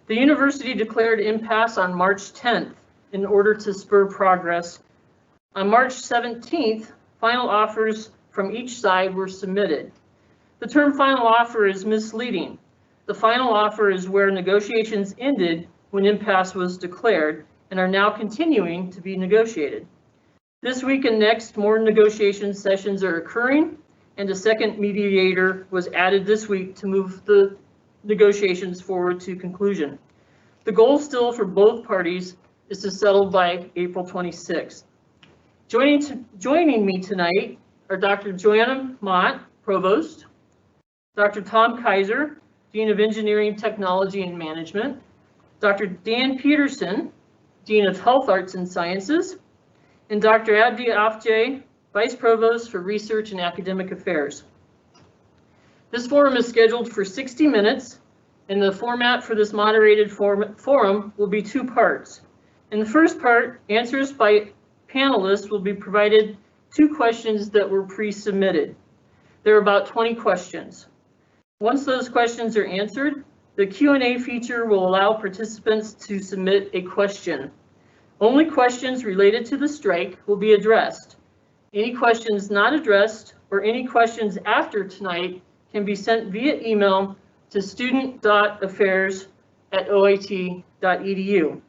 The university declared impasse on March 10th in order to spur progress. On March 17th, final offers from each side were submitted. The term final offer is misleading. The final offer is where negotiations ended when impasse was declared and are now continuing to be negotiated. This week and next, more negotiation sessions are occurring, and a second mediator was added this week to move the negotiations forward to conclusion. The goal still for both parties is to settle by April 26th. Joining me tonight are Dr. Joanna Mott, Provost, Dr. Tom Kaiser, Dean of Engineering, Technology, and Management, Dr. Dan Peterson, Dean of Health Arts and Sciences, and Dr. Abdi Afjay, Vice Provost for Research and Academic Affairs. This forum is scheduled for 60 minutes, and the format for this moderated forum will be 2 parts. In the first part, answers by panelists will be provided 2 questions that were pre-submitted. There are about 20 questions. Once those questions are answered, the Q&A feature will allow participants to submit a question. Only questions related to the strike will be addressed. Any questions not addressed or any questions after tonight can be sent via email to student.affairs@oit.edu.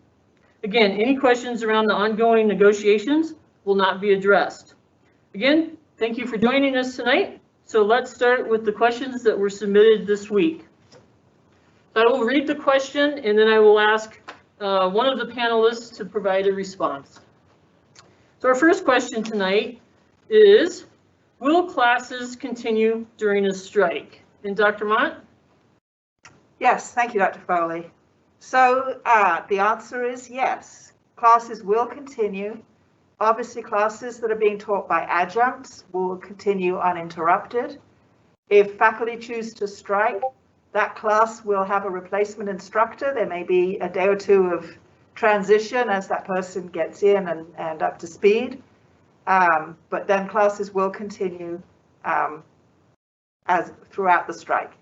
Again, any questions around the ongoing negotiations will not be addressed. Again, thank you for joining us tonight. So let's start with the questions that were submitted this week. So I will read the question and then I will ask one of the panelists to provide a response. So our first question tonight is, will classes continue during a strike? And Dr. Mott? Yes, thank you, Dr. Foley. So the answer is yes. Classes will continue. Obviously, classes that are being taught by adjuncts will continue uninterrupted. If faculty choose to strike, that class will have a replacement instructor. There may be a day or 2 of transition as that person gets in and up to speed. But then classes will continue as throughout the strike.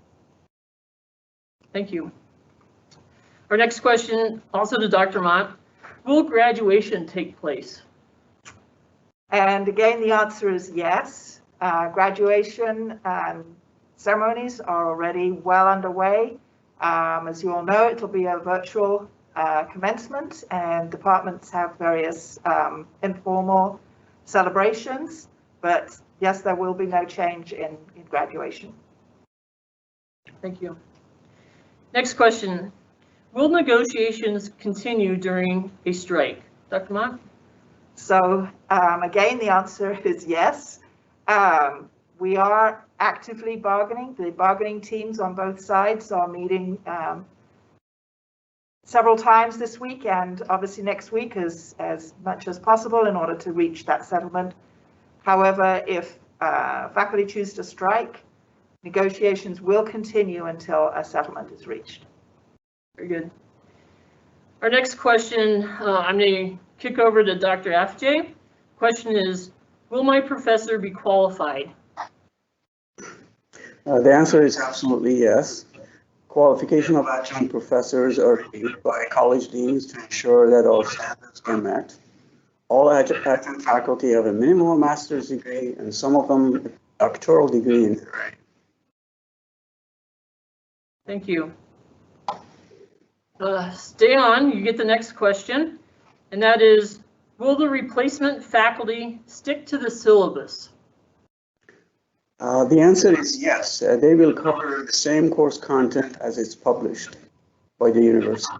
Thank you. Our next question, also to Dr. Mott, will graduation take place? And again, the answer is yes. Graduation ceremonies are already well underway. As you all know, it'll be a virtual commencement, and departments have various informal celebrations, but yes, there will be no change in graduation. Thank you. Next question, will negotiations continue during a strike? Dr. Mott? So again, the answer is yes. We are actively bargaining. The bargaining teams on both sides are meeting several times this week and obviously next week as much as possible in order to reach that settlement. However, if faculty choose to strike, negotiations will continue until a settlement is reached. Very good. Our next question, I'm going to kick over to Dr. Afjay. Question is, will my professor be qualified? The answer is absolutely yes. Qualification of adjunct professors are reviewed by college deans to ensure that all standards are met. All adjunct faculty have a minimum master's degree and some of them a doctoral degree in theory. Thank you. Stay on, you get the next question, and that is, will the replacement faculty stick to the syllabus? The answer is yes. They will cover the same course content as it's published by the university.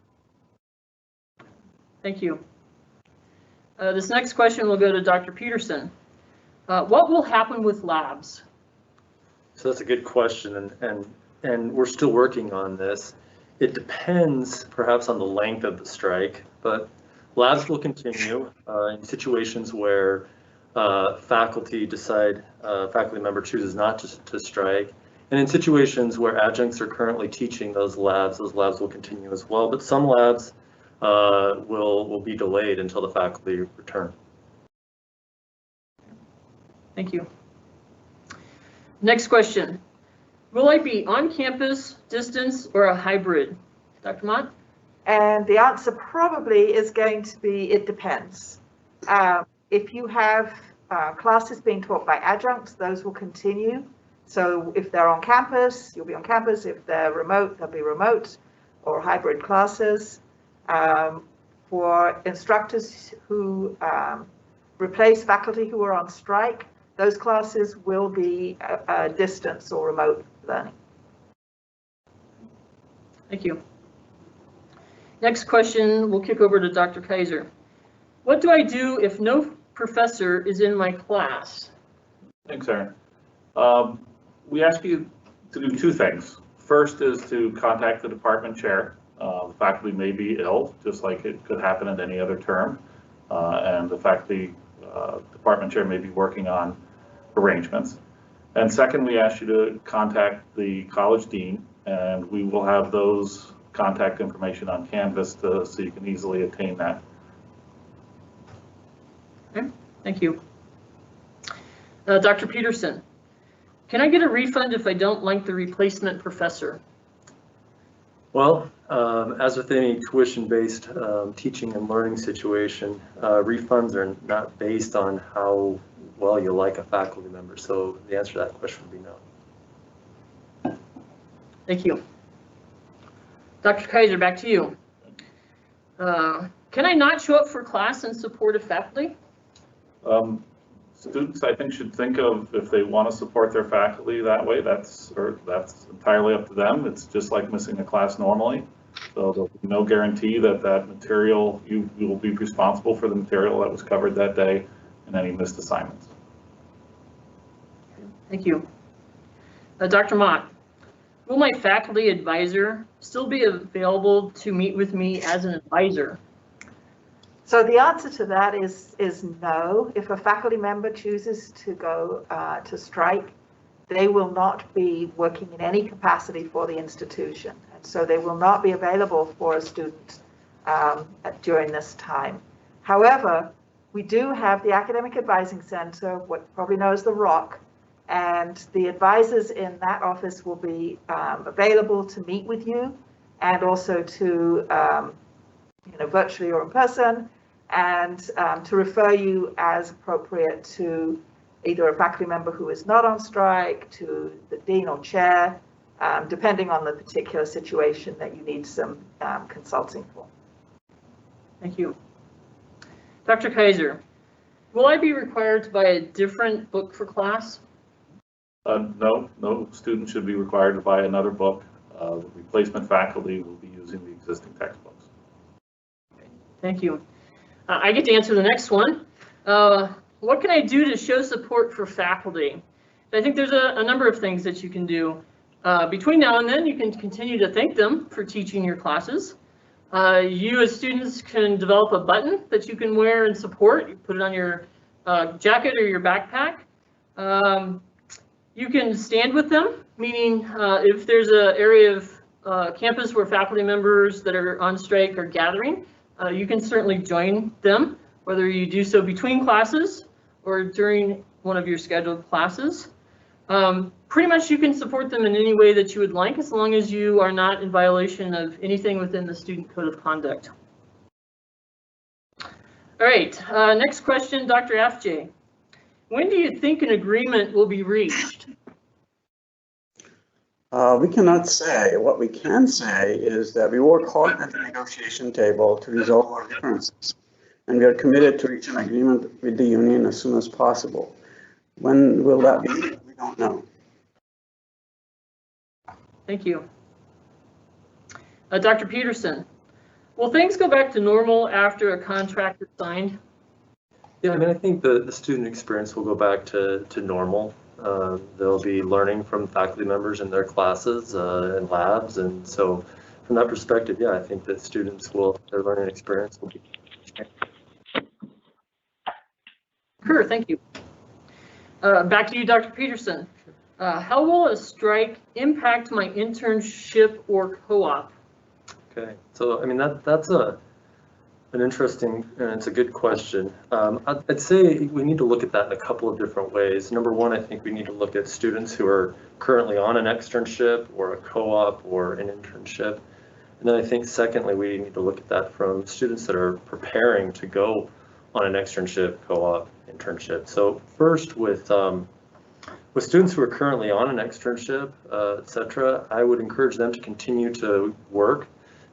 Thank you. This next question will go to Dr. Peterson. What will happen with labs? So that's a good question, and we're still working on this. It depends perhaps on the length of the strike, but labs will continue in situations where faculty member chooses not to strike, and in situations where adjuncts are currently teaching those labs will continue as well, but some labs will be delayed until the faculty return. Thank you. Next question. Will I be on campus, distance, or a hybrid? Dr. Mott? And the answer probably is going to be, it depends. If you have classes being taught by adjuncts, those will continue. So if they're on campus, you'll be on campus. If they're remote, they'll be remote or hybrid classes. For instructors who replace faculty who are on strike, those classes will be distance or remote learning. Thank you. Next question, we'll kick over to Dr. Kaiser. What do I do if no professor is in my class? Thanks, Aaron. We ask you to do two things. First is to contact the department chair. The faculty may be ill, just like it could happen at any other term. And the faculty department chair may be working on arrangements. And second, we ask you to contact the college dean, and we will have those contact information on Canvas so you can easily attain that. Okay, thank you. Dr. Peterson, can I get a refund if I don't like the replacement professor? Well, as with any tuition-based teaching and learning situation, refunds are not based on how well you like a faculty member. So the answer to that question would be no. Thank you. Dr. Kaiser, back to you. Can I not show up for class in support of faculty? Students, I think, should think of if they want to support their faculty that way. That's entirely up to them. It's just like missing a class normally. So there'll be no guarantee that that material, you will be responsible for the material that was covered that day and any missed assignments. Thank you. Dr. Mott, will my faculty advisor still be available to meet with me as an advisor? So the answer to that is no. If a faculty member chooses to go to strike, they will not be working in any capacity for the institution. And so they will not be available for a student during this time. However, we do have the Academic Advising Center, what probably known as the ROC, and the advisors in that office will be available to meet with you and also to, virtually or in person, and to refer you as appropriate to either a faculty member who is not on strike, to the dean or chair, depending on the particular situation that you need some consulting for. Thank you. Dr. Kaiser, will I be required to buy a different book for class? No student should be required to buy another book. The replacement faculty will be using the existing textbooks. Thank you. I get to answer the next one. What can I do to show support for faculty? I think there's a number of things that you can do. Between now and then, you can continue to thank them for teaching your classes. You as students can develop a button that you can wear in support. You put it on your jacket or your backpack. You can stand with them, meaning if there's an area of campus where faculty members that are on strike are gathering, you can certainly join them, whether you do so between classes or during one of your scheduled classes. Pretty much you can support them in any way that you would like, as long as you are not in violation of anything within the Student Code of Conduct. All right, next question, Dr. FJ. When do you think an agreement will be reached? We cannot say. What we can say is that we work hard at the negotiation table to resolve our differences, and we are committed to reach an agreement with the union as soon as possible. When will that be? We don't know. Thank you. Dr. Peterson, will things go back to normal after a contract is signed? Yeah, I mean, I think the student experience will go back to normal. They'll be learning from faculty members in their classes and labs. And so from that perspective, yeah, I think that students their learning experience will be. Sure, thank you. Back to you, Dr. Peterson. How will a strike impact my internship or co-op? Okay, so I mean, that's an interesting, and it's a good question. I'd say we need to look at that in a couple of different ways. Number one, I think we need to look at students who are currently on an externship or a co-op or an internship. And then I think secondly, we need to look at that from students that are preparing to go on an externship, co-op, internship. So first with students who are currently on an externship, et cetera, I would encourage them to continue to work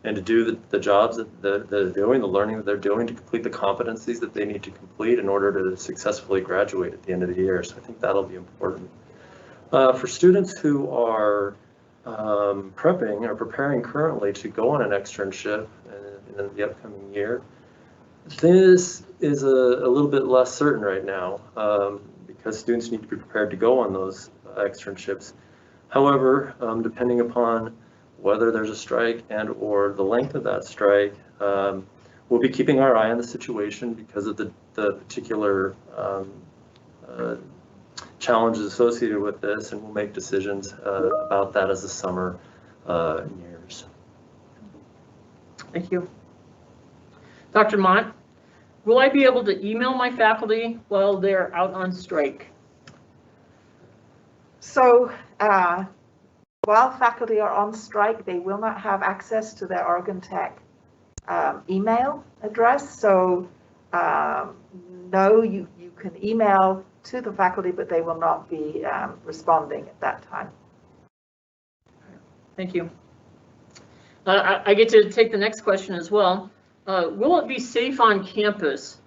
and to do the jobs that they're doing, the learning that they're doing, to complete the competencies that they need to complete in order to successfully graduate at the end of the year. So I think that'll be important. For students who are prepping or preparing currently to go on an externship in the upcoming year, this is a little bit less certain right now because students need to be prepared to go on those externships. However, depending upon whether there's a strike and or the length of that strike, we'll be keeping our eye on the situation because of the particular challenges associated with this, and we'll make decisions about that as the summer nears. Thank you. Dr. Mott, will I be able to email my faculty while they're out on strike? So while faculty are on strike, they will not have access to their Oregon Tech email address. So no, you can email to the faculty, but they will not be responding at that time. Thank you. I get to take the next question as well. Will it be safe on campus?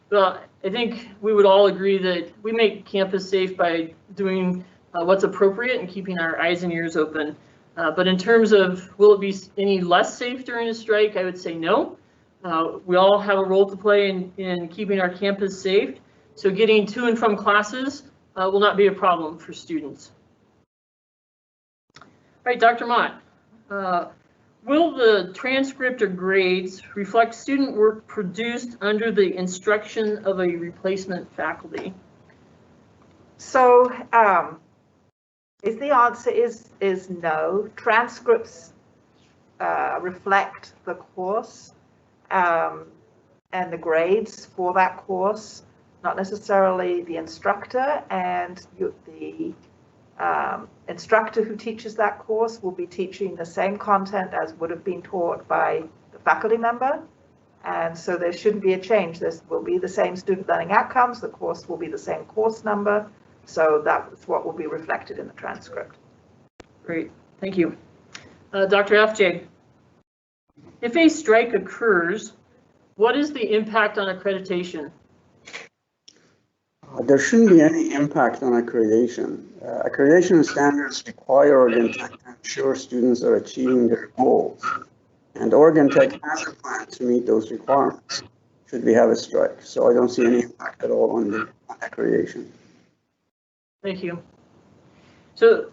Well, I think we would all agree that we make campus safe by doing what's appropriate and keeping our eyes and ears open. But in terms of will it be any less safe during a strike, I would say no. We all have a role to play in keeping our campus safe. So getting to and from classes will not be a problem for students. All right, Dr. Mott, will the transcript or grades reflect student work produced under the instruction of a replacement faculty? So the answer is no. Transcripts reflect the course and the grades for that course, not necessarily the instructor, and the instructor who teaches that course will be teaching the same content as would have been taught by the faculty member. And so there shouldn't be a change. This will be the same student learning outcomes. The course will be the same course number. So that's what will be reflected in the transcript. Great, thank you. Dr. FJ, if a strike occurs, what is the impact on accreditation? There shouldn't be any impact on accreditation. Accreditation standards require Oregon Tech to ensure students are achieving their goals. And Oregon Tech has a plan to meet those requirements should we have a strike. So I don't see any impact at all on the accreditation. Thank you. So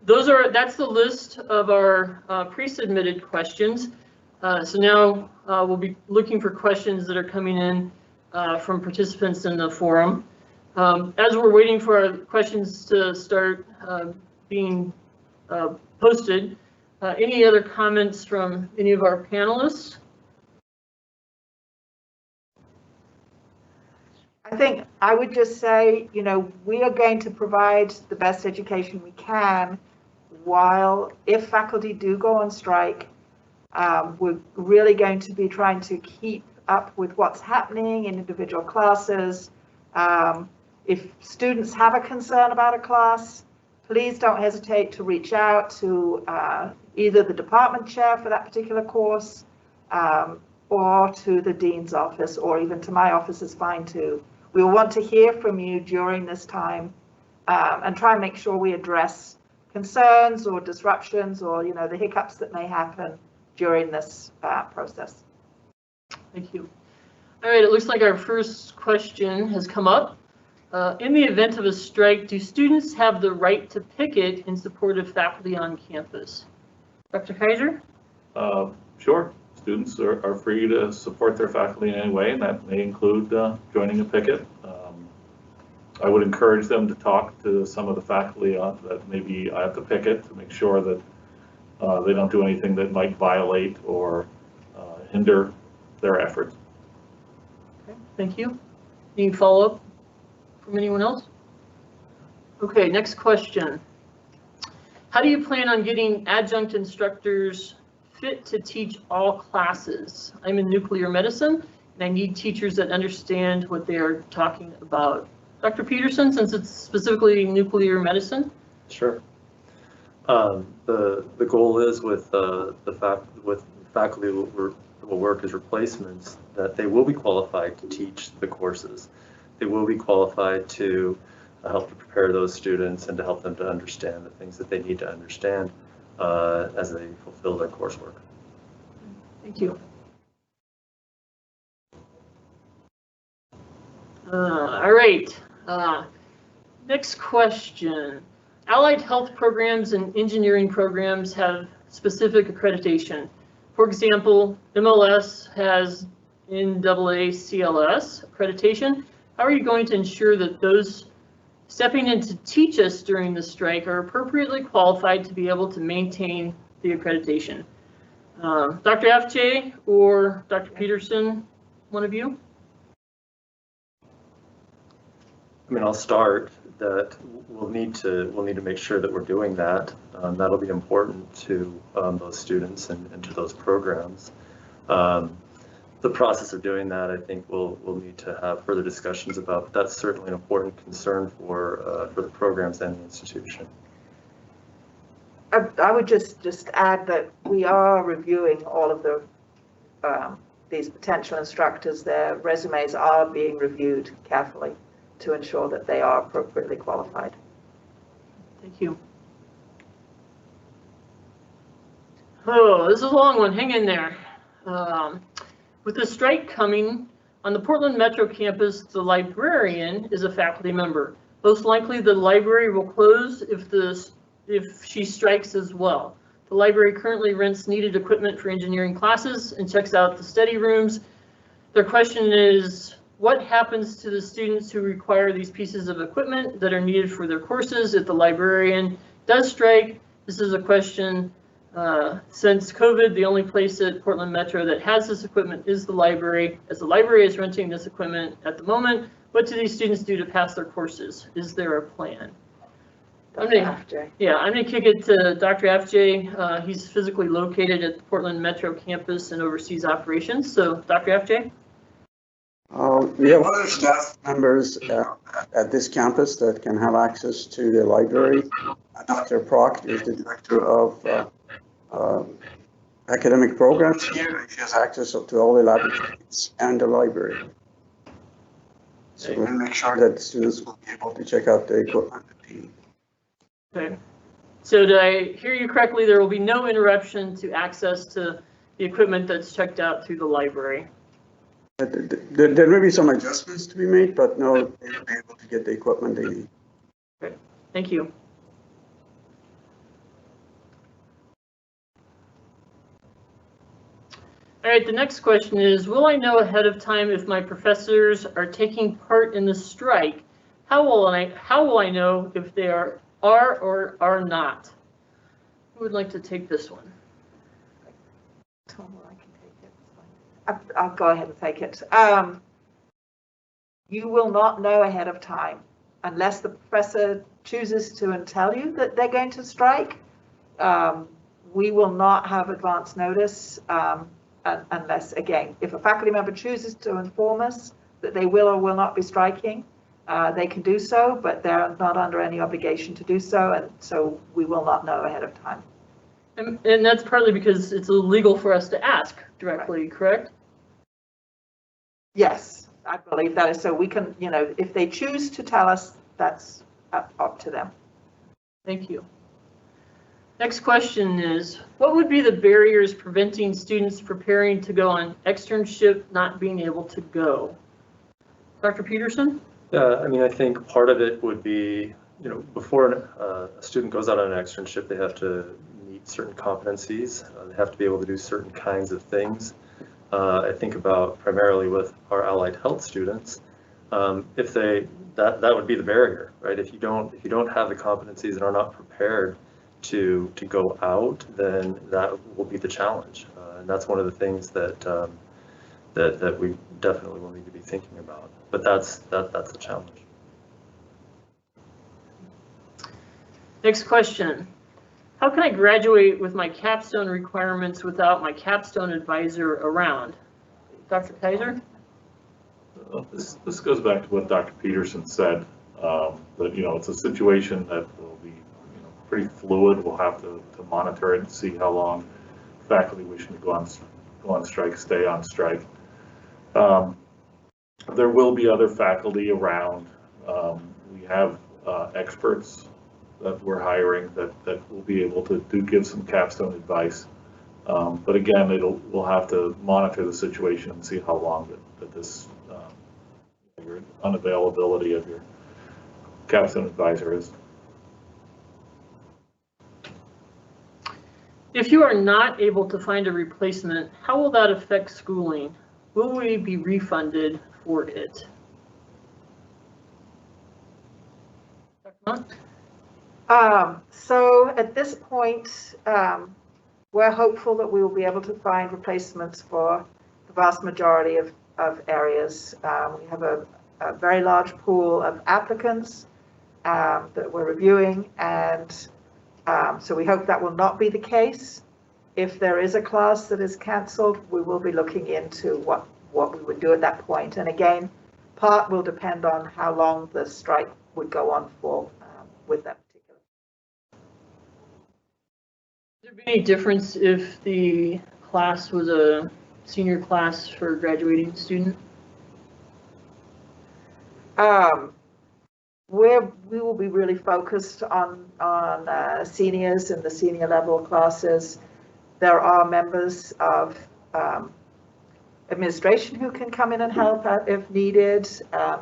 that's the list of our pre-submitted questions. So now we'll be looking for questions that are coming in from participants in the forum. As we're waiting for our questions to start being posted, any other comments from any of our panelists? I think I would just say, we are going to provide the best education we can while, if faculty do go on strike, we're really going to be trying to keep up with what's happening in individual classes. If students have a concern about a class, please don't hesitate to reach out to either the department chair for that particular course or to the dean's office, or even to my office is fine too. We want to hear from you during this time and try and make sure we address concerns or disruptions or the hiccups that may happen during this process. Thank you. All right, it looks like our first question has come up. In the event of a strike, do students have the right to picket in support of faculty on campus? Dr. Kaiser? Sure. Students are free to support their faculty in any way, and that may include joining a picket. I would encourage them to talk to some of the faculty that may be at the picket to make sure that they don't do anything that might violate or hinder their efforts. Okay, thank you. Any follow-up from anyone else? Okay, next question. How do you plan on getting adjunct instructors fit to teach all classes? I'm in nuclear medicine, and I need teachers that understand what they are talking about. Dr. Peterson, since it's specifically nuclear medicine? Sure. The goal is with faculty that will work as replacements that they will be qualified to teach the courses. They will be qualified to help to prepare those students and to help them to understand the things that they need to understand as they fulfill their coursework. Thank you. All right. Next question. Allied health programs and engineering programs have specific accreditation. For example, MLS has NAACLS accreditation. How are you going to ensure that those stepping in to teach us during the strike are appropriately qualified to be able to maintain the accreditation? Dr. FJ or Dr. Peterson, one of you? I mean, I'll start that we'll need to make sure that we're doing that. That'll be important to those students and to those programs. The process of doing that, I think we'll need to have further discussions about, but that's certainly an important concern for the programs and the institution. I would just add that we are reviewing all of the these potential instructors. Their resumes are being reviewed carefully to ensure that they are appropriately qualified. Thank you. Oh, this is a long one. Hang in there. With the strike coming, on the Portland Metro campus, the librarian is a faculty member. Most likely the library will close if she strikes as well. The library currently rents needed equipment for engineering classes and checks out the study rooms. Their question is, what happens to the students who require these pieces of equipment that are needed for their courses if the librarian does strike? This is a question since COVID, the only place at Portland Metro that has this equipment is the library. As the library is renting this equipment at the moment, what do these students do to pass their courses? Is there a plan? I'm gonna kick it to Dr. FJ. He's physically located at the Portland Metro campus and oversees operations. So, Dr. FJ? We have other staff members at this campus that can have access to the library. Dr. Proct is the director of academic programs here. She has access to all the laboratories and the library. So we'll make sure that students will be able to check out the equipment that they need. Okay. So did I hear you correctly? There will be no interruption to access to the equipment that's checked out through the library. There may be some adjustments to be made, but no, they'll be able to get the equipment they need. Okay. Thank you. All right, the next question is, will I know ahead of time if my professors are taking part in the strike? How will I know if they are or are not? Who would like to take this one? Tom, I can take it. I'll go ahead and take it. You will not know ahead of time unless the professor chooses to tell you that they're going to strike. We will not have advance notice unless, again, if a faculty member chooses to inform us that they will or will not be striking, they can do so, but they're not under any obligation to do so, and so we will not know ahead of time. And that's partly because it's illegal for us to ask directly, right. Correct? Yes, I believe that is so. We can, if they choose to tell us, that's up to them. Thank you. Next question is, what would be the barriers preventing students preparing to go on externship not being able to go? Dr. Peterson? Yeah, I mean, I think part of it would be, before a student goes out on an externship, they have to meet certain competencies. They have to be able to do certain kinds of things. I think about primarily with our allied health students, if that would be the barrier, right? If you don't have the competencies and are not prepared to go out, then that will be the challenge, and that's one of the things that that we definitely will need to be thinking about. But that's the challenge. Next question. How can I graduate with my capstone requirements without my capstone advisor around? Dr. Kaiser? This goes back to what Dr. Peterson said, that, it's a situation that will be, pretty fluid. We'll have to monitor it and see how long faculty wishing to go on strike, stay on strike. There will be other faculty around. We have experts that we're hiring that will be able to give some capstone advice. But again, we'll have to monitor the situation and see how long that this your unavailability of your capstone advisor is. If you are not able to find a replacement, how will that affect schooling? Will we be refunded for it? Dr. Mott? So at this point, we're hopeful that we will be able to find replacements for the vast majority of areas. We have a very large pool of applicants that we're reviewing, and so we hope that will not be the case. If there is a class that is cancelled, we will be looking into what we would do at that point. And again, part will depend on how long the strike would go on for with that particular. Would there be any difference if the class was a senior class for a graduating student? We will be really focused on seniors and the senior level classes. There are members of administration who can come in and help out if needed,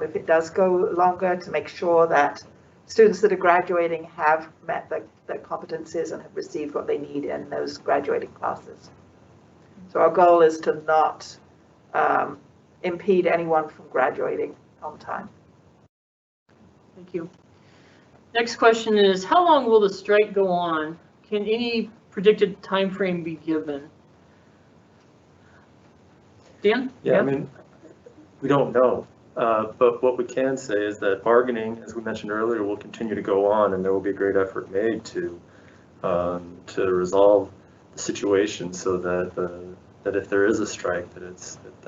if it does go longer, to make sure that students that are graduating have met the competencies and have received what they need in those graduating classes. So our goal is to not impede anyone from graduating on time. Thank you. Next question is, how long will the strike go on? Can any predicted time frame be given? Dan? Yeah, I mean, we don't know. But what we can say is that bargaining, as we mentioned earlier, will continue to go on, and there will be a great effort made to resolve the situation so that if there is a strike, that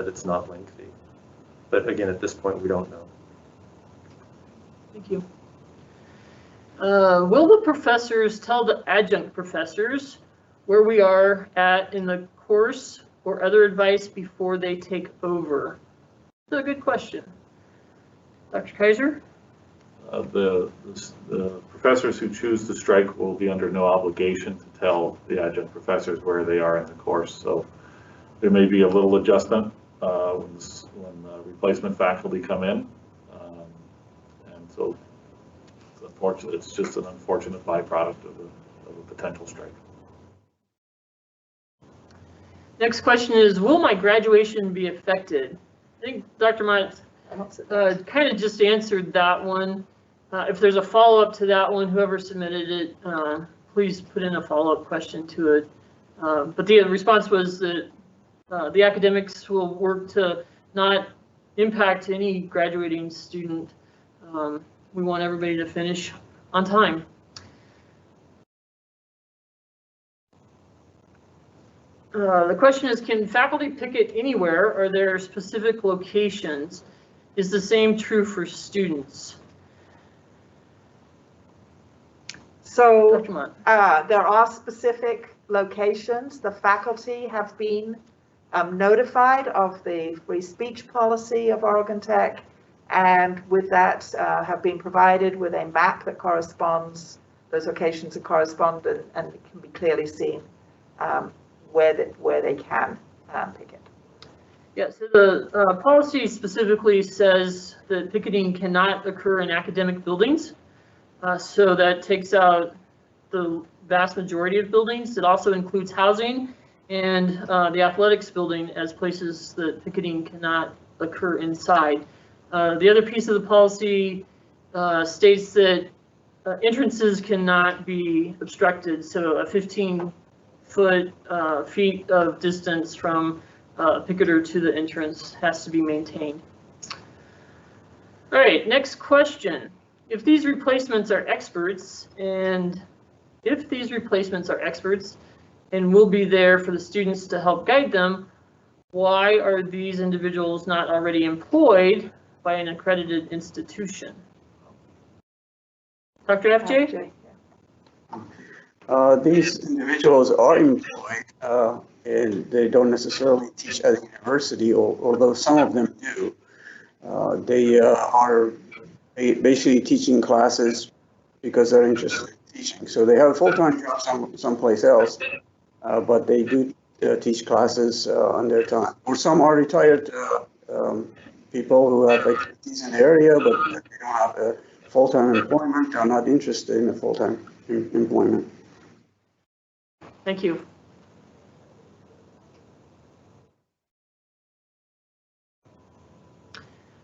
it's not lengthy. But again, at this point, we don't know. Thank you. Will the professors tell the adjunct professors where we are at in the course or other advice before they take over? That's a good question. Dr. Kaiser? The professors who choose to strike will be under no obligation to tell the adjunct professors where they are in the course. So there may be a little adjustment when replacement faculty come in. And so it's just an unfortunate byproduct of a potential strike. Next question is, will my graduation be affected? I think Dr. Mott kind of just answered that one. If there's a follow-up to that one, whoever submitted it, please put in a follow-up question to it. But the response was that the academics will work to not impact any graduating student. We want everybody to finish on time. The question is, can faculty picket anywhere? Or are there specific locations? Is the same true for students? So Dr. Mott. there are specific locations. The faculty have been notified of the free speech policy of Oregon Tech, and with that have been provided with a map that corresponds, those locations that correspond, and it can be clearly seen where they can picket. Yeah, so the policy specifically says that picketing cannot occur in academic buildings. So that takes out the vast majority of buildings. It also includes housing and the athletics building as places that picketing cannot occur inside. The other piece of the policy states that entrances cannot be obstructed. So a 15 feet of distance from a picketer to the entrance has to be maintained. All right, next question. If these replacements are experts and if these replacements are experts and will be there for the students to help guide them, why are these individuals not already employed by an accredited institution? Dr. FJ? These individuals are employed, and they don't necessarily teach at a university, although some of them do. They are basically teaching classes because they're interested in teaching. So they have a full-time job someplace else, but they do teach classes on their time. Or some are retired people who have expertise in the area, but they don't have a full-time employment, are not interested in a full-time employment. Thank you.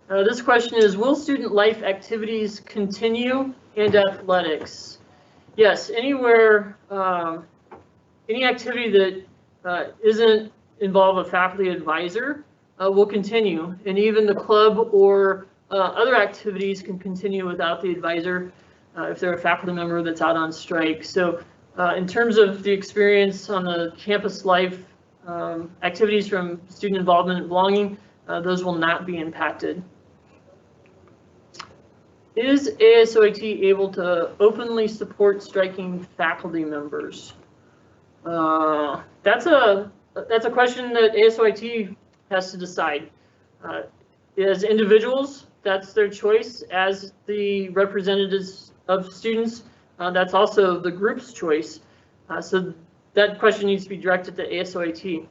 This question is, will student life activities continue and athletics? Yes, anywhere, any activity that isn't involve a faculty advisor will continue, and even the club or other activities can continue without the advisor if they're a faculty member that's out on strike. So in terms of the experience on the campus life activities from student involvement and belonging, those will not be impacted. Is ASOIT able to openly support striking faculty members? That's a question that ASOIT has to decide. As individuals, that's their choice. As the representatives of students, that's also the group's choice. So that question needs to be directed to ASOIT.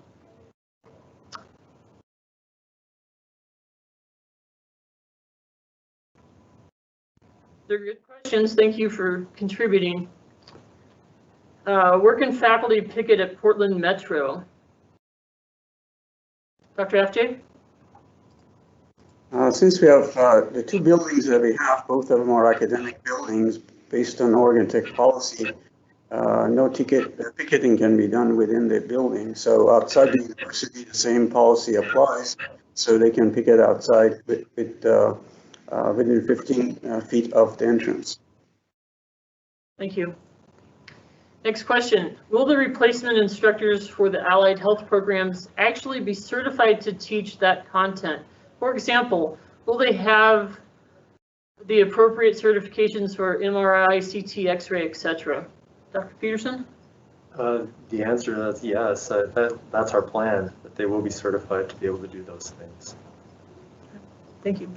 They're good questions. Thank you for contributing. Where can faculty picket at Portland Metro? Dr. FJ? Since we have the two buildings that we have, both of them are academic buildings based on Oregon Tech policy, no picketing can be done within the building. So outside the university, the same policy applies. So they can picket outside within 15 feet of the entrance. Thank you. Next question. Will the replacement instructors for the allied health programs actually be certified to teach that content? For example, will they have the appropriate certifications for MRI, CT, X-ray, etc.? Dr. Peterson? The answer to that is yes. That's our plan, that they will be certified to be able to do those things. Thank you.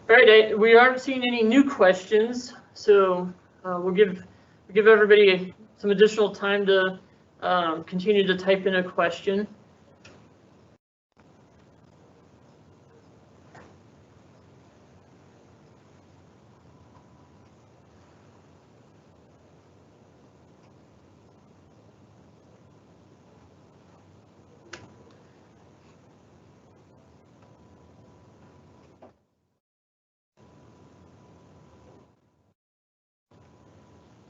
All right, we aren't seeing any new questions, so we'll give everybody some additional time to continue to type in a question.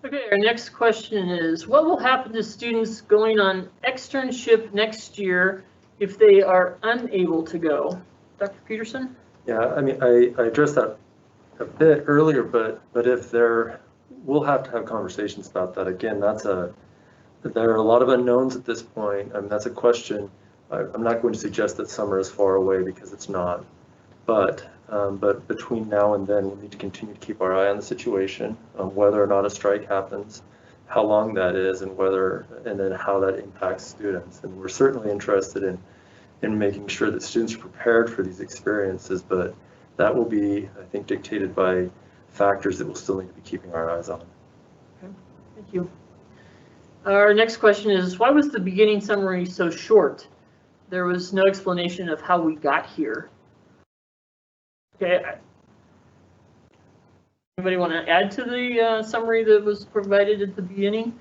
Okay, our next question is, what will happen to students going on externship next year if they are unable to go? Dr. Peterson? Yeah, I mean, I addressed that a bit earlier, but if we'll have to have conversations about that. Again, there are a lot of unknowns at this point. I mean, that's a question. I'm not going to suggest that summer is far away because it's not. But between now and then, we'll need to continue to keep our eye on the situation, whether or not a strike happens, how long that is, and then how that impacts students. And we're certainly interested in making sure that students are prepared for these experiences, but that will be, I think, dictated by factors that we'll still need to be keeping our eyes on. Okay, thank you. Our next question is, why was the beginning summary so short? There was no explanation of how we got here. Okay. Anybody want to add to the summary that was provided at the beginning?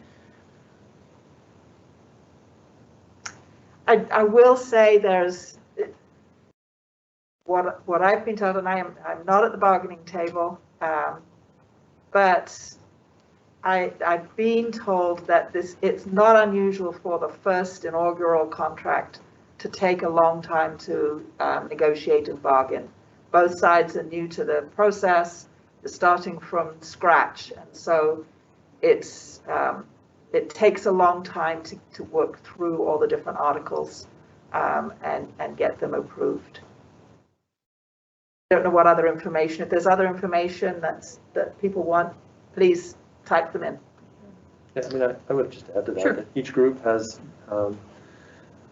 I will say there's what I've been told, and I'm not at the bargaining table, but I've been told that it's not unusual for the first inaugural contract to take a long time to negotiate and bargain. Both sides are new to the process, they're starting from scratch, and so it takes a long time to work through all the different articles and get them approved. I don't know what other information. If there's other information that people want, please type them in. Yeah, I mean, I would just add to that, Sure. that each group has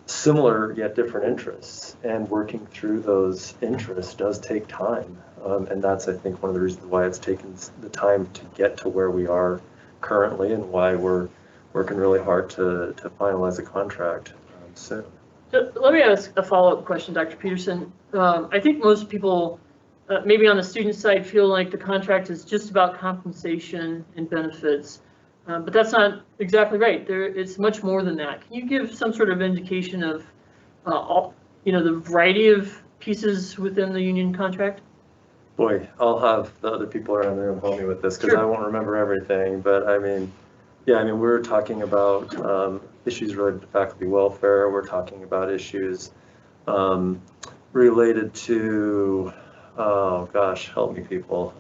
similar yet different interests, and working through those interests does take time. And that's, I think, one of the reasons why it's taken the time to get to where we are currently, and why we're working really hard to finalize a contract soon. So let me ask a follow-up question, Dr. Peterson. I think most people, maybe on the student side, feel like the contract is just about compensation and benefits, but that's not exactly right. It's much more than that. Can you give some sort of indication of the variety of pieces within the union contract? Boy, I'll have the other people around the room help me with this, because Sure. I won't remember everything, but I mean, yeah, I mean, we're talking about issues related to faculty welfare. We're talking about issues related to, oh gosh, help me people.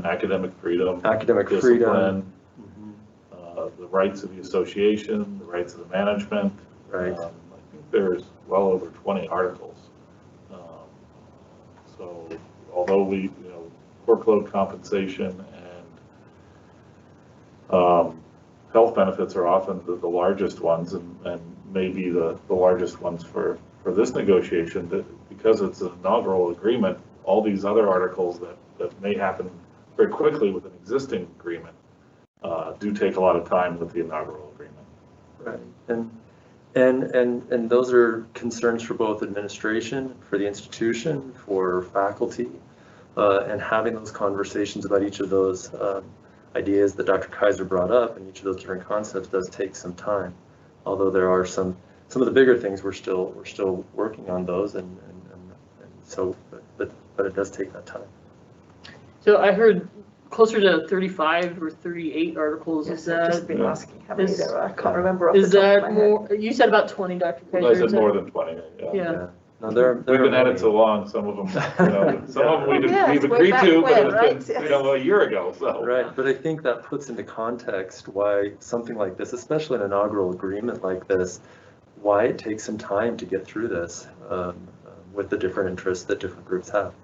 Academic freedom. Academic discipline, freedom. The rights of the association, the rights of the management. Right. I think there's well over 20 articles. So although workload compensation and health benefits are often the largest ones, and maybe the largest ones for this negotiation, that because it's an inaugural agreement, all these other articles that may happen very quickly with an existing agreement do take a lot of time with the inaugural agreement. Right, and those are concerns for both administration, for the institution, for faculty, and having those conversations about each of those ideas that Dr. Kaiser brought up, and each of those different concepts does take some time. Although there are some of the bigger things we're still working on those, and so but it does take that time. So I heard closer to 35 or 38 articles. Yes, Is I've that just been asking how many is- there are. I can't remember off the is top of that my head. more? You said about 20, Dr. Kaiser. I said is that- more than 20. Yeah. No, there We've been at it so long, some of them, some of them Yes, we've way agreed back to, but when, it's right? been, a year ago, so. Right, but I think that puts into context why something like this, especially an inaugural agreement like this, why it takes some time to get through this with the different interests that different groups have.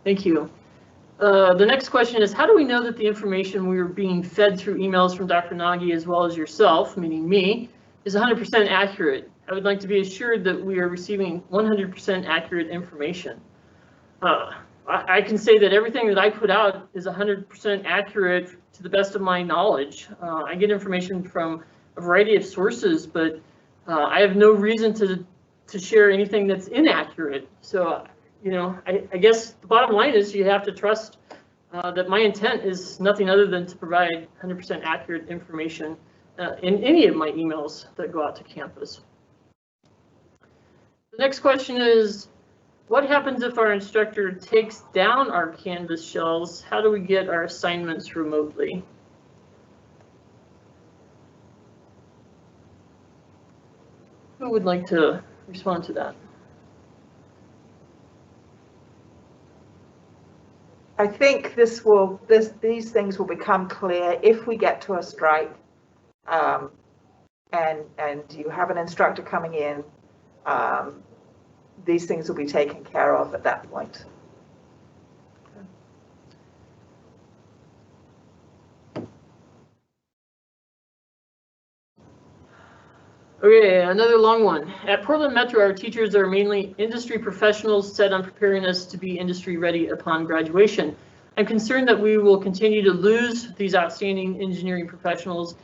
Thank you. The next question is, how do we know that the information we are being fed through emails from Dr. Nagy as well as yourself, meaning me, is 100% accurate? I would like to be assured that we are receiving 100% accurate information. I can say that everything that I put out is 100% accurate to the best of my knowledge. I get information from a variety of sources, but I have no reason to share anything that's inaccurate. So, I guess the bottom line is you have to trust that my intent is nothing other than to provide 100% accurate information in any of my emails that go out to campus. The next question is, what happens if our instructor takes down our Canvas shells? How do we get our assignments remotely? Who would like to respond to that? I think these things will become clear if we get to a strike, and you have an instructor coming in. These things will be taken care of at that point. Okay, another long one. At Portland Metro, our teachers are mainly industry professionals set on preparing us to be industry ready upon graduation. I'm concerned that we will continue to lose these outstanding engineering professionals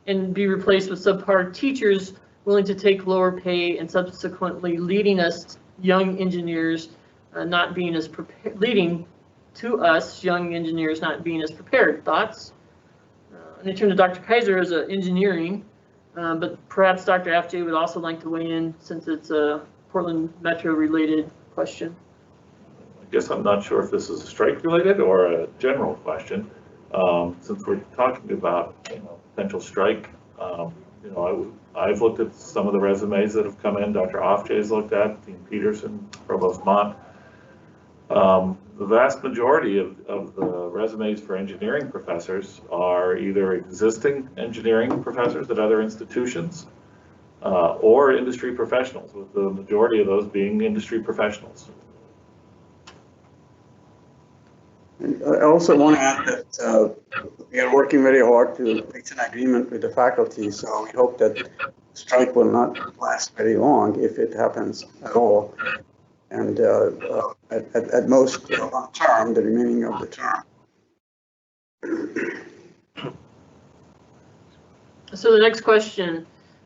and be replaced with subpar teachers willing to take lower pay and subsequently leading us young engineers not being as prepared, leading to us young engineers not being as prepared. Thoughts? And I turn to Dr. Kaiser as an engineering. But perhaps Dr. FJ would also like to weigh in since it's a Portland Metro related question. I guess I'm not sure if this is strike related or a general question. Since we're talking about potential strike, I've looked at some of the resumes that have come in. Dr. Offjay's looked at, Dean Peterson, Provost Mott. The vast majority of the resumes for engineering professors are either existing engineering professors at other institutions or industry professionals, with the majority of those being industry professionals. And I also want to add that we are working very hard to reach an agreement with the faculty, so we hope that the strike will not last very long if it happens at all. And at most one term, the remaining of the term. So the next question,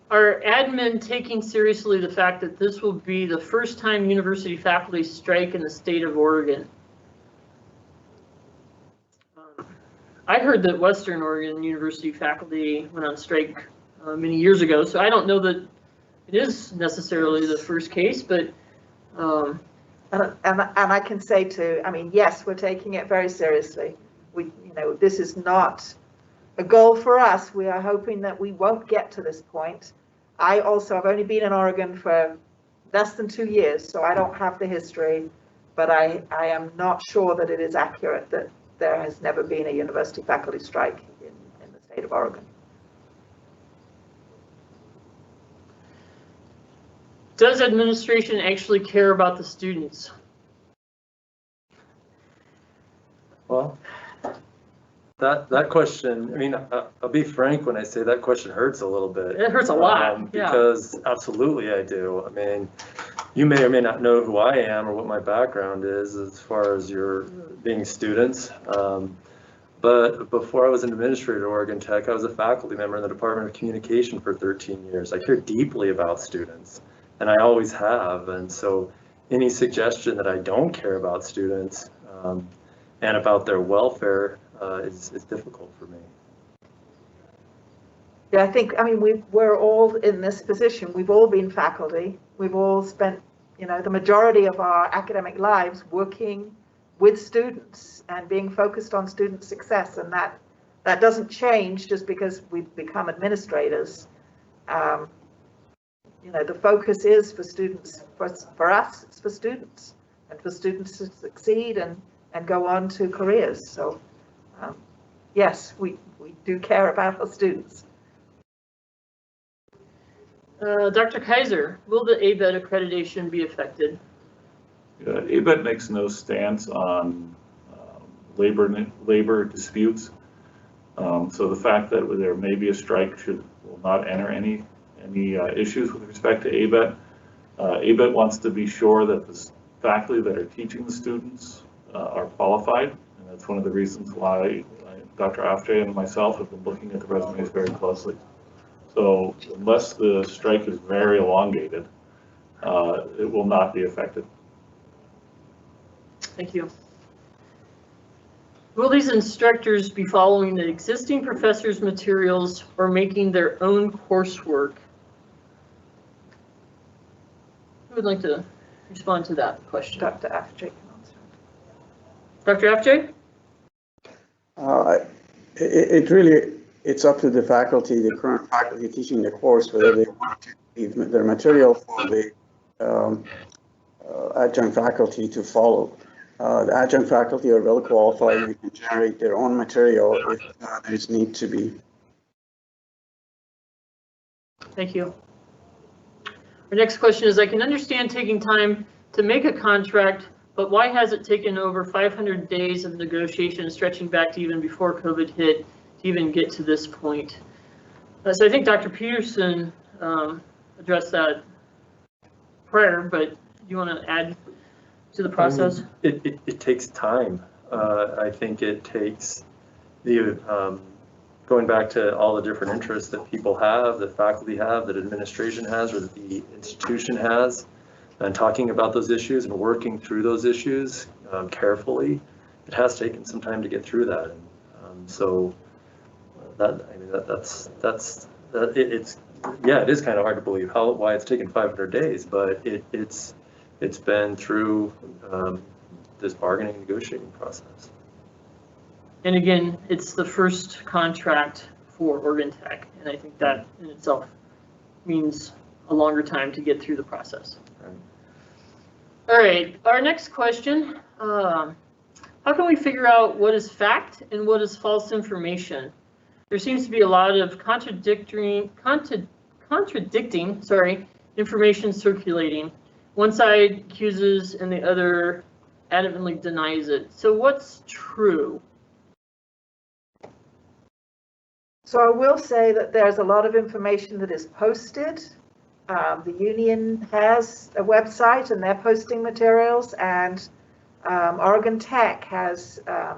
are admin taking seriously the fact that this will be the first time university faculty strike in the state of Oregon? I heard that Western Oregon University faculty went on strike many years ago, so I don't know that it is necessarily the first case, but and I can say too, I mean, yes, we're taking it very seriously. This is not a goal for us. We are hoping that we won't get to this point. I've only been in Oregon for less than 2 years, so I don't have the history, but I am not sure that it is accurate that there has never been a university faculty strike in the state of Oregon. does administration actually care about the students? Well, that question, I mean, I'll be frank when I say that question hurts a little bit. It hurts a lot, because absolutely I do. I mean, you may or may not know who I am or what my background is as far as your being students. But before I was an administrator at Oregon Tech, I was a faculty member in the Department of Communication for 13 years. I care deeply about students, and I always have. And so any suggestion that I don't care about students and about their welfare is difficult for me. Yeah, I mean, we're all in this position. We've all been faculty. We've all spent, the majority of our academic lives working with students and being focused on student success. And that doesn't change just because we've become administrators. The focus is for students, for us, it's for students, and for students to succeed and go on to careers. So yes, we do care about our students. Dr. Kaiser, will the ABET accreditation be affected? ABET makes no stance on labor disputes. So the fact that there may be a strike will not enter any issues with respect to ABET. ABET wants to be sure that the faculty that are teaching the students are qualified, and that's one of the reasons why Dr. Offjay and myself have been looking at the resumes very closely. So unless the strike is very elongated, it will not be affected. Thank you. Will these instructors be following the existing professors' materials or making their own coursework? Who would like to respond to that question? Dr. Offjay can answer. Dr. Offjay? It's up to the faculty, the current faculty teaching the course, whether they want to leave their material for the adjunct faculty to follow. The adjunct faculty are well qualified and can generate their own material if there is need to be. Thank you. Our next question is, I can understand taking time to make a contract, but why has it taken over 500 days of negotiation stretching back to even before COVID hit to even get to this point? So I think Dr. Peterson addressed that prior, but you want to add to the process? It takes time. I think it takes the going back to all the different interests that people have, that faculty have, that administration has, or that the institution has, and talking about those issues and working through those issues carefully. It has taken some time to get through that, and so it is kind of hard to believe why it's taken 500 days, but it's been through this bargaining and negotiating process. And again, it's the first contract for Oregon Tech, and I think that in itself means a longer time to get through the process. All right, our next question, how can we figure out what is fact and what is false information? There seems to be a lot of contradicting information circulating. One side accuses and the other adamantly denies it. So what's true? So I will say that there's a lot of information that is posted. The union has a website and they're posting materials, and Oregon Tech has a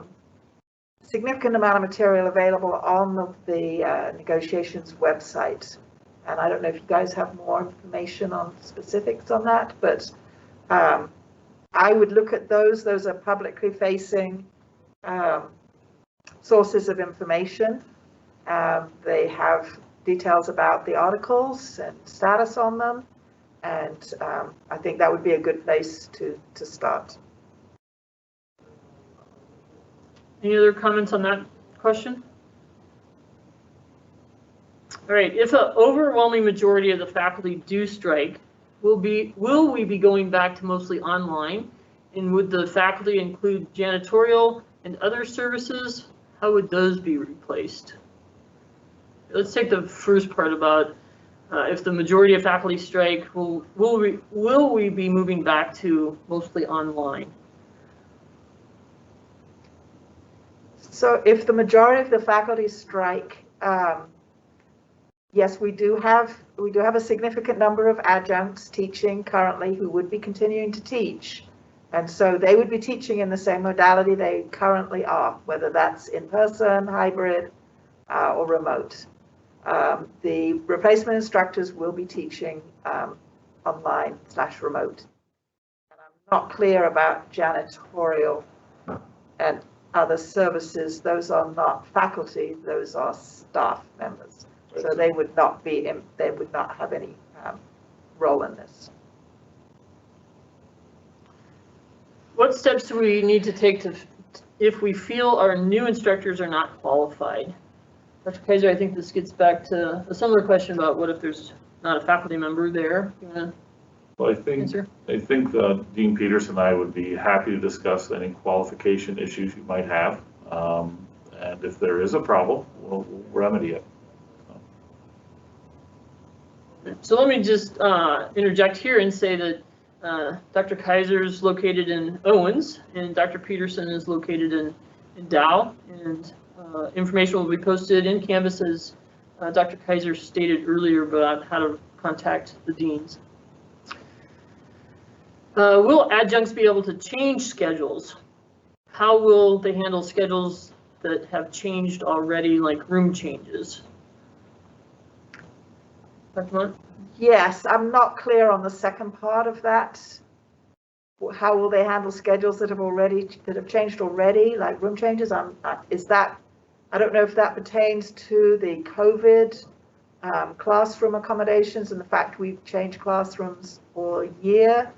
significant amount of material available on the negotiations website. And I don't know if you guys have more information on specifics on that, but I would look at those. Those are publicly facing sources of information. They have details about the articles and status on them, and I think that would be a good place to start. Any other comments on that question? All right, if an overwhelming majority of the faculty do strike, will we be going back to mostly online? And would the faculty include janitorial and other services? How would those be replaced? Let's take the first part about if the majority of faculty strike, will we be moving back to mostly online? So if the majority of the faculty strike, yes, we do have a significant number of adjuncts teaching currently who would be continuing to teach. And so they would be teaching in the same modality they currently are, whether that's in person, hybrid, or remote. The replacement instructors will be teaching online/remote. And I'm not clear about janitorial and other services. Those are not faculty, those are staff members. So they would not have any role in this. What steps do we need to take if we feel our new instructors are not qualified? Dr. Kaiser, I think this gets back to a similar question about what if there's not a faculty member there. You want to Well, I think Dean Peterson and I would be happy to discuss any qualification issues you might have. And if there is a problem, we'll remedy it. So let me just interject here and say that Dr. Kaiser is located in Owens and Dr. Peterson is located in Dow, and information will be posted in Canvas as Dr. Kaiser stated earlier about how to contact the deans. Will adjuncts be able to change schedules? How will they handle schedules that have changed already, like room changes? Dr. Munt? Yes, I'm not clear on the second part of that. How will they handle schedules that have changed already, like room changes? I don't know if that pertains to the COVID classroom accommodations and the fact we've changed classrooms for a year.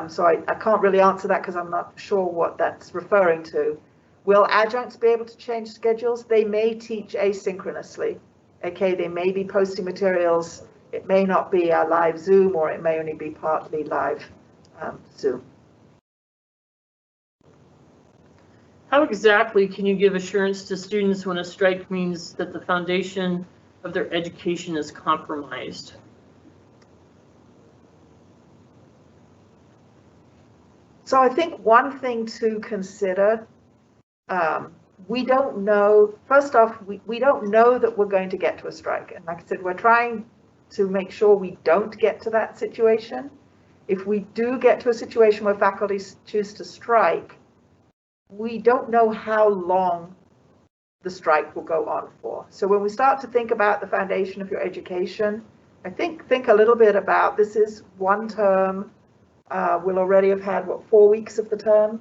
So I can't really answer that because I'm not sure what that's referring to. Will adjuncts be able to change schedules? They may teach asynchronously. Okay, they may be posting materials. It may not be a live Zoom, or it may only be partly live Zoom. How exactly can you give assurance to students when a strike means that the foundation of their education is compromised? So I think one thing to consider, we don't know, first off, we don't know that we're going to get to a strike. And like I said, we're trying to make sure we don't get to that situation. If we do get to a situation where faculty choose to strike, we don't know how long the strike will go on for. So when we start to think about the foundation of your education, I think a little bit about, this is one term. We'll already have had, 4 weeks of the term.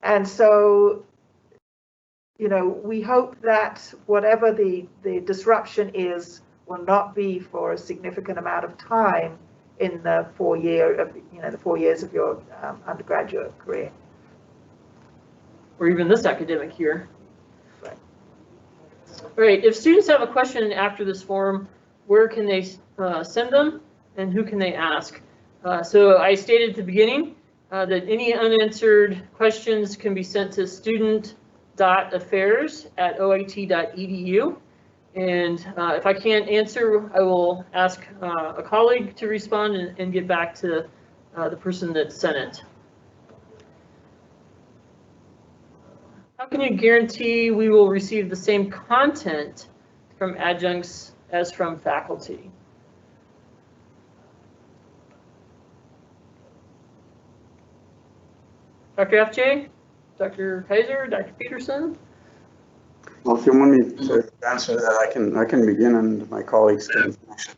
And so, we hope that whatever the disruption is will not be for a significant amount of time in the 4 years of your undergraduate career. or even this academic year. All right, if students have a question after this forum, where can they send them and who can they ask? So I stated at the beginning that any unanswered questions can be sent to student.affairs@oit.edu. And if I can't answer, I will ask a colleague to respond and get back to the person that sent it. How can you guarantee we will receive the same content from adjuncts as from faculty? Dr. FJ, Dr. Kaiser, Dr. Peterson? Well, if you want me to answer that, I can begin and my colleagues can finish it.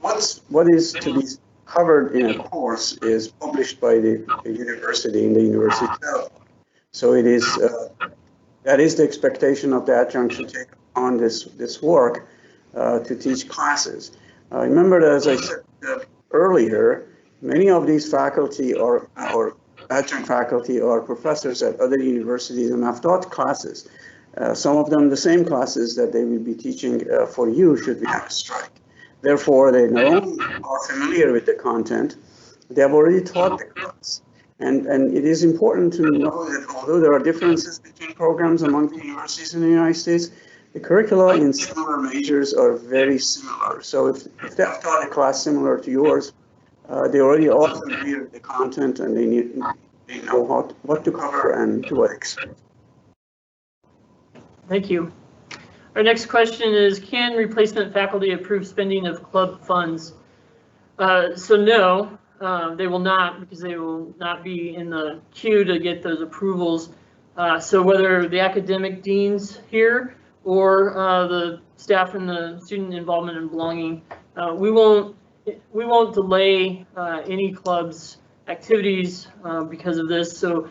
What is to be covered in a course is published by the university in the university itself. So it is that is the expectation of the adjunct to take on this work to teach classes. Remember that, as I said earlier, many of these faculty or adjunct faculty or professors at other universities and have taught classes. Some of them the same classes that they will be teaching for you should we have a strike. Therefore, they not only are familiar with the content, they have already taught the class. And it is important to know that although there are differences between programs among the universities in the United States, the curricula in similar majors are very similar. So if they have taught a class similar to yours, they already are familiar with the content and they know what to cover and to what extent. Thank you. Our next question is, can replacement faculty approve spending of club funds? So no, they will not, because they will not be in the queue to get those approvals. So whether the academic deans here or the staff and the student involvement and belonging, we won't delay any club's activities because of this. So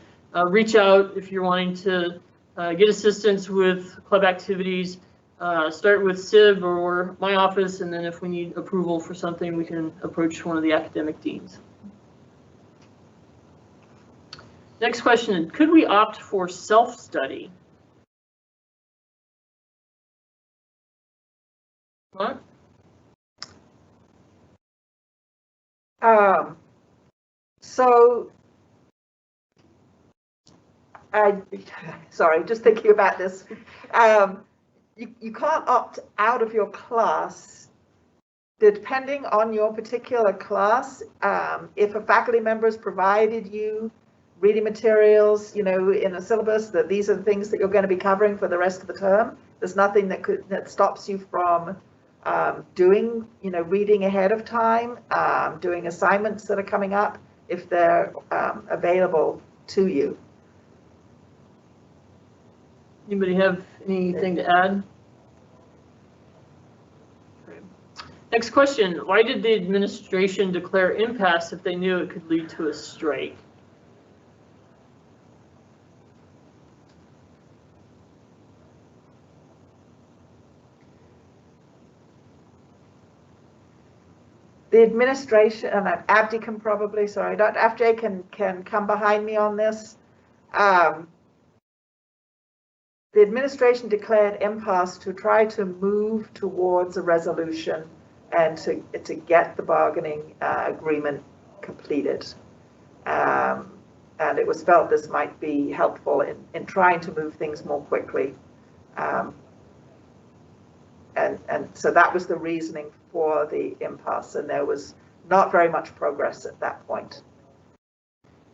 reach out if you're wanting to get assistance with club activities. Start with SIB or my office, and then if we need approval for something, we can approach one of the academic deans. Next question, could we opt for self-study? What? So, sorry, just thinking about this. You can't opt out of your class, depending on your particular class. If a faculty member has provided you reading materials, in a syllabus that these are the things that you're going to be covering for the rest of the term, there's nothing that stops you from doing, reading ahead of time, doing assignments that are coming up if they're available to you. Anybody have anything to add? Okay. Next question, why did the administration declare impasse if they knew it could lead to a strike? The administration, and Abdi can probably, sorry, Dr. FJ can come behind me on this. The administration declared impasse to try to move towards a resolution and to get the bargaining agreement completed. And it was felt this might be helpful in trying to move things more quickly. And so that was the reasoning for the impasse, and there was not very much progress at that point.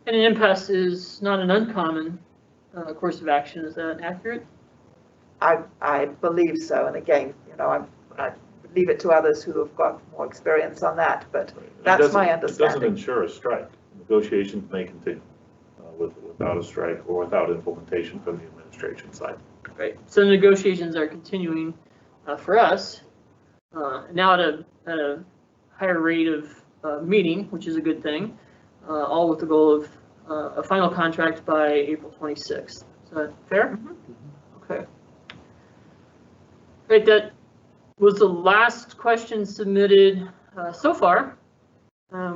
And an impasse is not an uncommon course of action. Is that accurate? I believe so. And again, I leave it to others who have got more experience on that, but that's my understanding. It doesn't ensure a strike. Negotiations may continue without a strike or without implementation from the administration side. Right. So negotiations are continuing for us now at a higher rate of meeting, which is a good thing, all with the goal of a final contract by April 26th. Is that fair? Mm-hmm. Okay. Right, that was the last question submitted so far.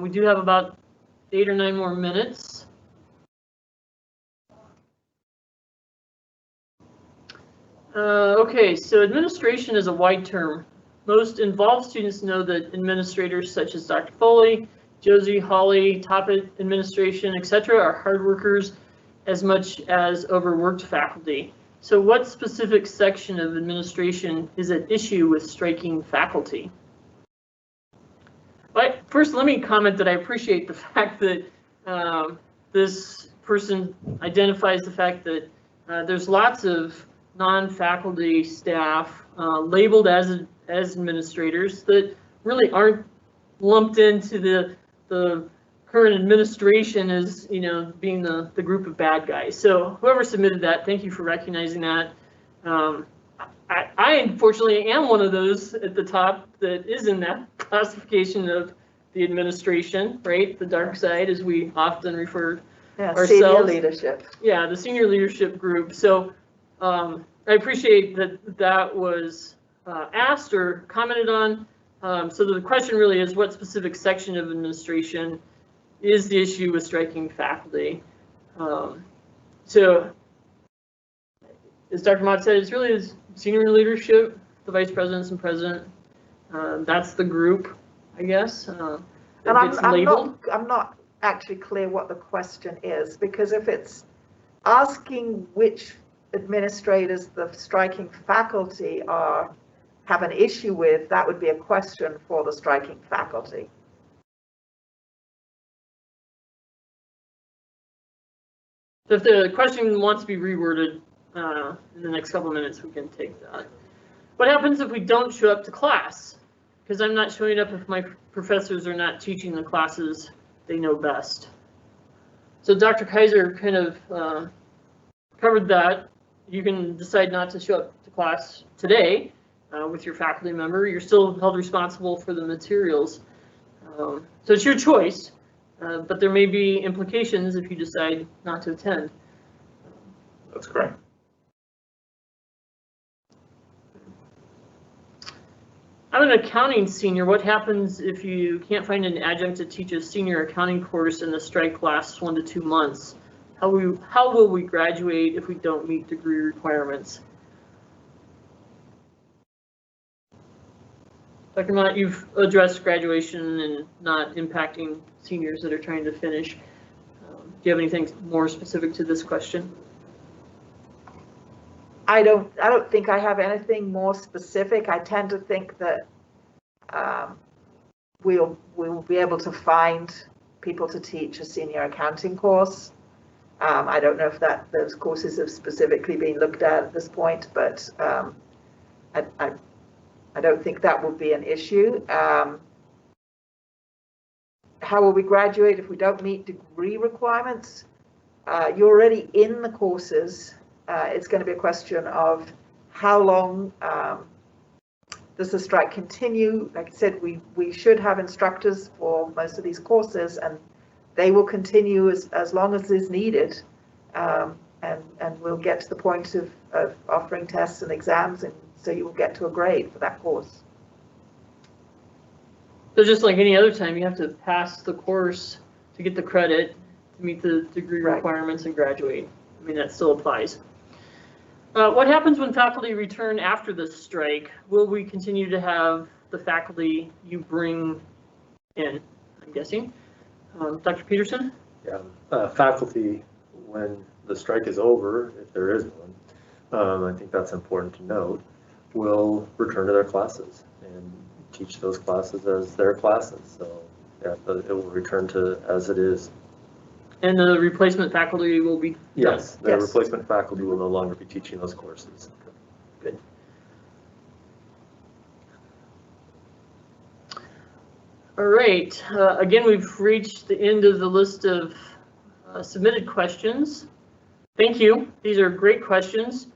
We do have about 8 or 9 more minutes. Okay, so administration is a wide term. Most involved students know that administrators such as Dr. Foley, Josie, Holly, top administration, etc. are hard workers as much as overworked faculty. So what specific section of administration is at issue with striking faculty? But first, let me comment that I appreciate the fact that this person identifies the fact that there's lots of non-faculty staff labeled as administrators that really aren't lumped into the current administration as, you know, being the group of bad guys. So whoever submitted that, thank you for recognizing that. I unfortunately am one of those at the top that is in that classification of the administration, right? The dark side, as we often refer ourselves. Senior leadership. Yeah, the senior leadership group. So I appreciate that that was asked or commented on. So the question really is, what specific section of administration is the issue with striking faculty? So as Dr. Mott said, it's really the senior leadership, the vice presidents and president. That's the group, I guess. And I'm not actually clear what the question is, because if it's asking which administrators the striking faculty have an issue with, that would be a question for the striking faculty. So if the question wants to be reworded in the next couple of minutes, we can take that. What happens if we don't show up to class? Because I'm not showing up if my professors are not teaching the classes they know best. So Dr. Kaiser kind of covered that. You can decide not to show up to class today with your faculty member. You're still held responsible for the materials. So it's your choice, but there may be implications if you decide not to attend. That's correct. I'm an accounting senior. What happens if you can't find an adjunct to teach a senior accounting course and the strike lasts 1 to 2 months? How will we graduate if we don't meet degree requirements? Dr. Mott, you've addressed graduation and not impacting seniors that are trying to finish. Do you have anything more specific to this question? I don't think I have anything more specific. I tend to think that we'll be able to find people to teach a senior accounting course. I don't know if those courses have specifically been looked at this point, but I don't think that will be an issue. How will we graduate if we don't meet degree requirements? You're already in the courses. It's going to be a question of how long does the strike continue. Like I said, we should have instructors for most of these courses, and they will continue as long as is needed, and we'll get to the point of offering tests and exams, and so you will get to a grade for that course. So just like any other time, you have to pass the course to get the credit to meet the degree requirements and graduate. I mean, that still applies. What happens when faculty return after the strike? Will we continue to have the faculty you bring in, I'm guessing? Dr. Peterson? Yeah, faculty, when the strike is over, if there is one, I think that's important to note, will return to their classes and teach those classes as their classes. So yeah, it will return to as it is. And the replacement faculty will be? Yes, the replacement faculty will no longer be teaching those courses. Good. All right, again, we've reached the end of the list of submitted questions. Thank you, these are great questions.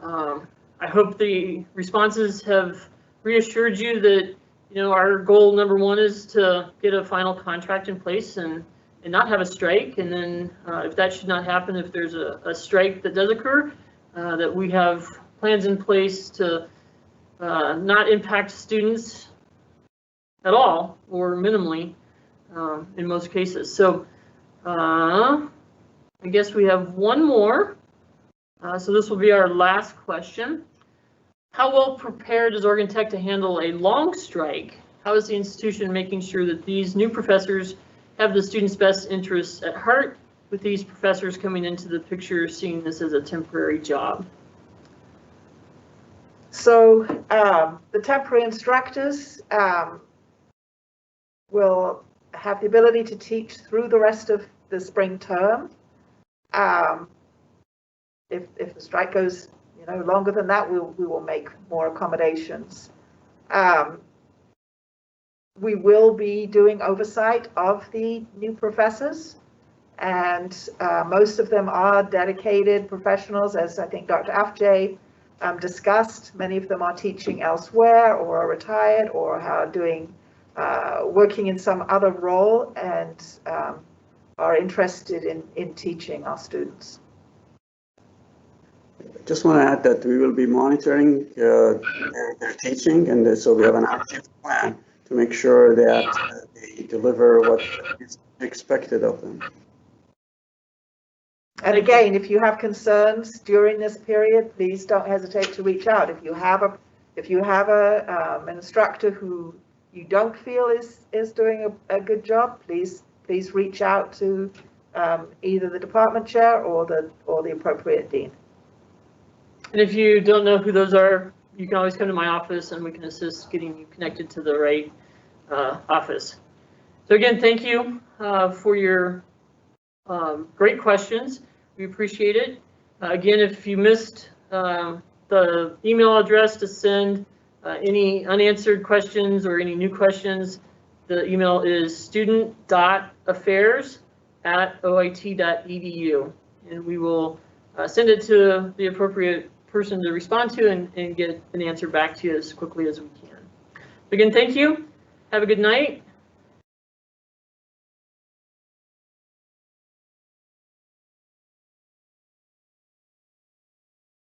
I hope the responses have reassured you that, you know, our goal number one is to get a final contract in place and not have a strike. And then if that should not happen, if there's a strike that does occur, that we have plans in place to not impact students at all or minimally in most cases. So I guess we have one more. So this will be our last question. How well prepared is Oregon Tech to handle a long strike? How is the institution making sure that these new professors have the students' best interests at heart, with these professors coming into the picture seeing this as a temporary job? So the temporary instructors will have the ability to teach through the rest of the spring term. If the strike goes longer than that, we will make more accommodations. We will be doing oversight of the new professors, and most of them are dedicated professionals, as I think Dr. Afjay discussed. Many of them are teaching elsewhere or are retired or are doing working in some other role and are interested in teaching our students. Just want to add that we will be monitoring their teaching, and so we have an active plan to make sure that they deliver what is expected of them. And again, if you have concerns during this period, please don't hesitate to reach out. If you have an instructor who you don't feel is doing a good job, please reach out to either the department chair or the appropriate dean. And if you don't know who those are, you can always come to my office and we can assist getting you connected to the right office. So again, thank you for your great questions. We appreciate it. Again, if you missed the email address to send any unanswered questions or any new questions, the email is student.affairs@oit.edu, and we will send it to the appropriate person to respond to and get an answer back to you as quickly as we can. Again, thank you. Have a good night.